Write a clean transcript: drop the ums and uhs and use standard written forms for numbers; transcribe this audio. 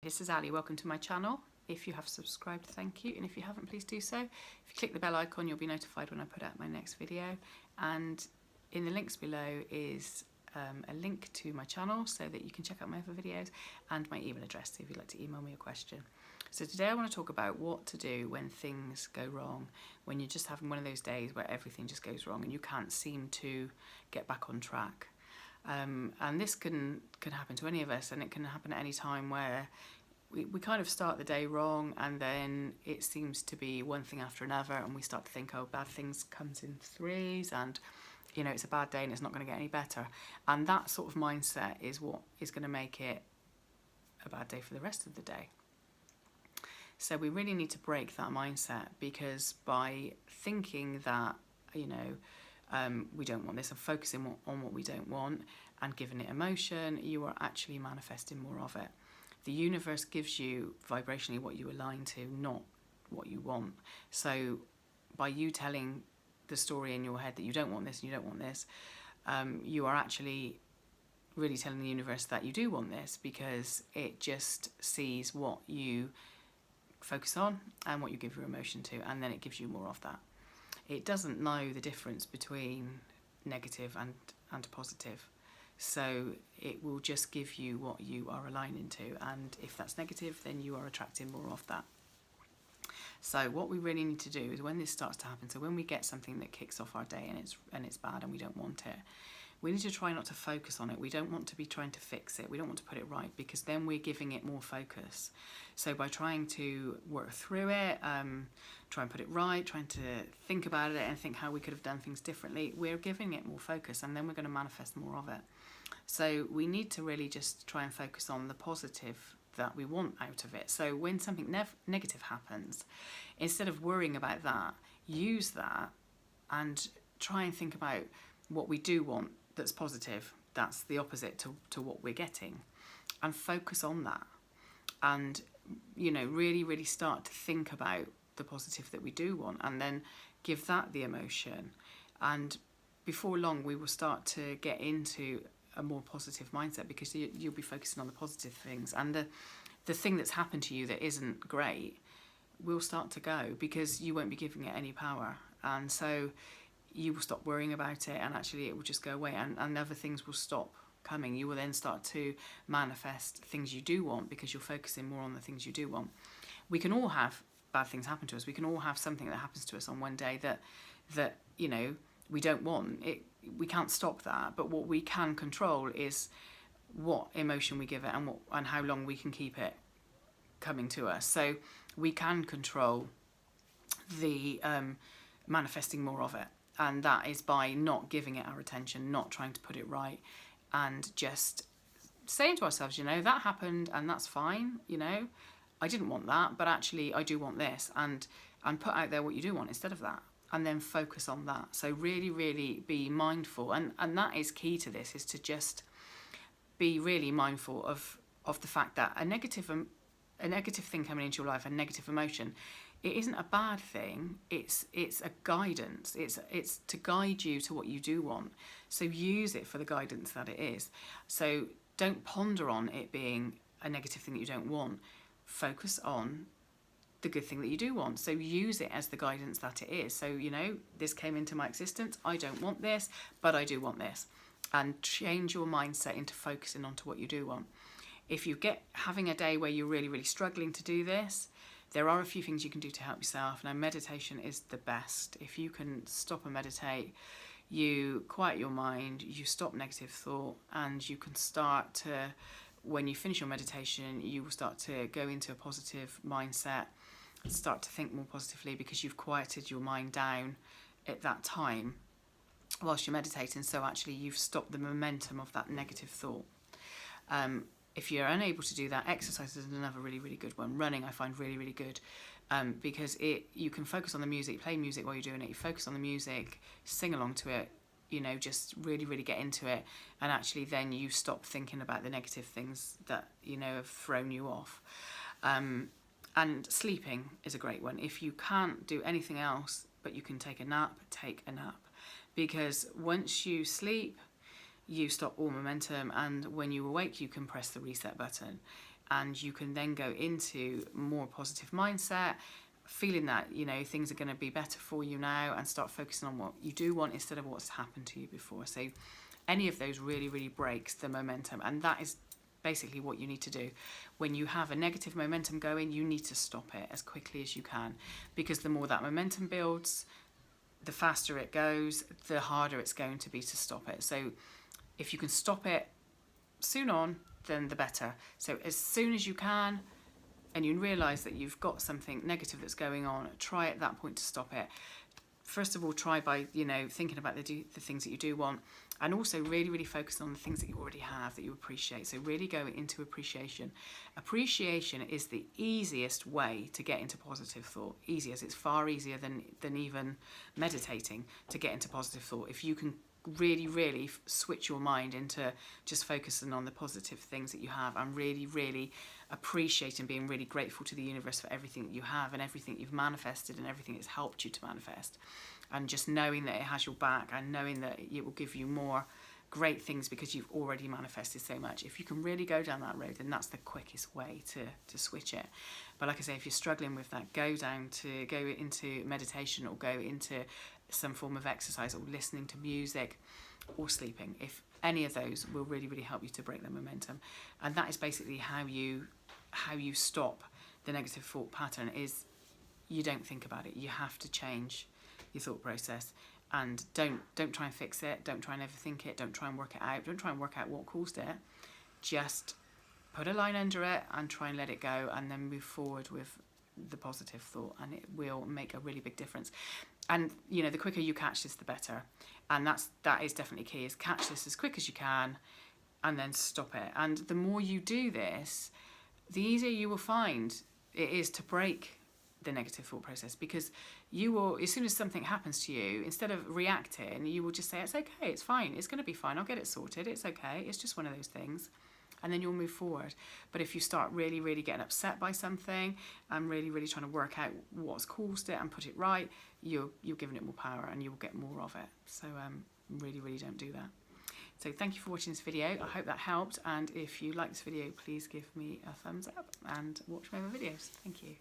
This is Ali, welcome to my channel. If you have subscribed, thank you, and if you haven't, please do so. If you click the bell icon, you'll be notified when I put out my next video, and in the links below is a link to my channel so that you can check out my other videos, and my email address if you'd like to email me a question. So today I want to talk about what to do when things go wrong, when you're just having one of those days where everything just goes wrong and you can't seem to get back on track. And this can happen to any of us, and it can happen at any time where we kind of start the day wrong, and then it seems to be one thing after another, and we start to think, oh, bad things comes in threes, and you know, it's a bad day and it's not going to get any better. And that sort of mindset is what is going to make it a bad day for the rest of the day. So we really need to break that mindset, because by thinking that, you know, we don't want this, and focusing on what we don't want and giving it emotion, you are actually manifesting more of it. The universe gives you vibrationally what you align to, not what you want. So by you telling the story in your head that you don't want this and you don't want this, you are actually really telling the universe that you do want this, because it just sees what you focus on and what you give your emotion to, and then it gives you more of that. It doesn't know the difference between negative and positive. So it will just give you what you are aligning to, and if that's negative, then you are attracting more of that. So what we really need to do is, when this starts to happen, so when we get something that kicks off our day and it's bad and we don't want it, we need to try not to focus on it. We don't want to be trying to fix it. We don't want to put it right, because then we're giving it more focus. So by trying to work through it, try and put it right, trying to think about it and think how we could have done things differently, we're giving it more focus, and then we're going to manifest more of it. So we need to really just try and focus on the positive that we want out of it. So when something negative happens, instead of worrying about that, use that and try and think about what we do want that's positive, that's the opposite to what we're getting, and focus on that. And, you know, really start to think about the positive that we do want, and then give that the emotion. And before long, we will start to get into a more positive mindset, because you'll be focusing on the positive things, and the thing that's happened to you that isn't great will start to go, because you won't be giving it any power. And so you will stop worrying about it, and actually it will just go away, and other things will stop coming. You will then start to manifest things you do want, because you're focusing more on the things you do want. We can all have bad things happen to us. We can all have something that happens to us on one day that you know, we don't want it. We can't stop that, but what we can control is what emotion we give it, and how long we can keep it coming to us. So we can control the manifesting more of it, and that is by not giving it our attention, not trying to put it right, and just saying to ourselves, you know, that happened and that's fine, you know, I didn't want that, but actually I do want this, and put out there what you do want instead of that, and then focus on that. So really be mindful, and that is key to this, is to just be really mindful of the fact that a negative thing coming into your life, a negative emotion, it isn't a bad thing. It's a guidance. It's to guide you to what you do want. So use it for the guidance that it is. So don't ponder on it being a negative thing that you don't want. Focus on the good thing that you do want. So use it as the guidance that it is. So, you know, this came into my existence. I don't want this, but I do want this. And change your mindset into focusing onto what you do want. If you get having a day where you're really struggling to do this, there are a few things you can do to help yourself. Now, meditation is the best. If you can stop and meditate, you quiet your mind, you stop negative thought, and you can start to, when you finish your meditation, you will start to go into a positive mindset, start to think more positively, because you've quieted your mind down at that time whilst you're meditating. So actually you've stopped the momentum of that negative thought. If you're unable to do that, exercise is another really good one. Running I find really good, because you can focus on the music, play music while you're doing it. You focus on the music, sing along to it, you know, just really get into it, and actually then you stop thinking about the negative things that, you know, have thrown you off. And sleeping is a great one. If you can't do anything else but you can take a nap, because once you sleep, you stop all momentum, and when you awake you can press the reset button, and you can then go into more positive mindset, feeling that, you know, things are going to be better for you now, and start focusing on what you do want instead of what's happened to you before. So any of those really breaks the momentum, and that is basically what you need to do. When you have a negative momentum going, you need to stop it as quickly as you can, because the more that momentum builds, the faster it goes, the harder it's going to be to stop it. So if you can stop it soon on, then the better. So as soon as you can, and you realise that you've got something negative that's going on, try at that point to stop it. First of all, try by, you know, thinking about the things that you do want, and also really focus on the things that you already have that you appreciate. So really go into appreciation. Appreciation is the easiest way to get into positive thought. It's far easier than even meditating to get into positive thought. If you can really switch your mind into just focusing on the positive things that you have, and really appreciating, being really grateful to the universe for everything that you have and everything you've manifested and everything that's helped you to manifest, and just knowing that it has your back and knowing that it will give you more great things because you've already manifested so much. If you can really go down that road, then that's the quickest way to switch it. But like I say, if you're struggling with that, go into meditation, or go into some form of exercise, or listening to music, or sleeping. If any of those will really help you to break the momentum. And that is basically how you stop the negative thought pattern. Is you don't think about it. You have to change your thought process, and don't try and fix it. Don't try and overthink it. Don't try and work it out. Don't try and work out what caused it. Just put a line under it and try and let it go, and then move forward with the positive thought, and it will make a really big difference. And you know, the quicker you catch this, the better. And that is definitely key, is catch this as quick as you can and then stop it. And the more you do this, the easier you will find it is to break the negative thought process, because you will, as soon as something happens to you, instead of reacting, you will just say, it's okay, it's fine, it's going to be fine, I'll get it sorted, it's okay, it's just one of those things. And then you'll move forward. But if you start really getting upset by something and really trying to work out what's caused it and put it right, you're giving it more power, and you will get more of it. So really don't do that. So thank you for watching this video. I hope that helped, and if you like this video, please give me a thumbs up and watch my other videos. Thank you.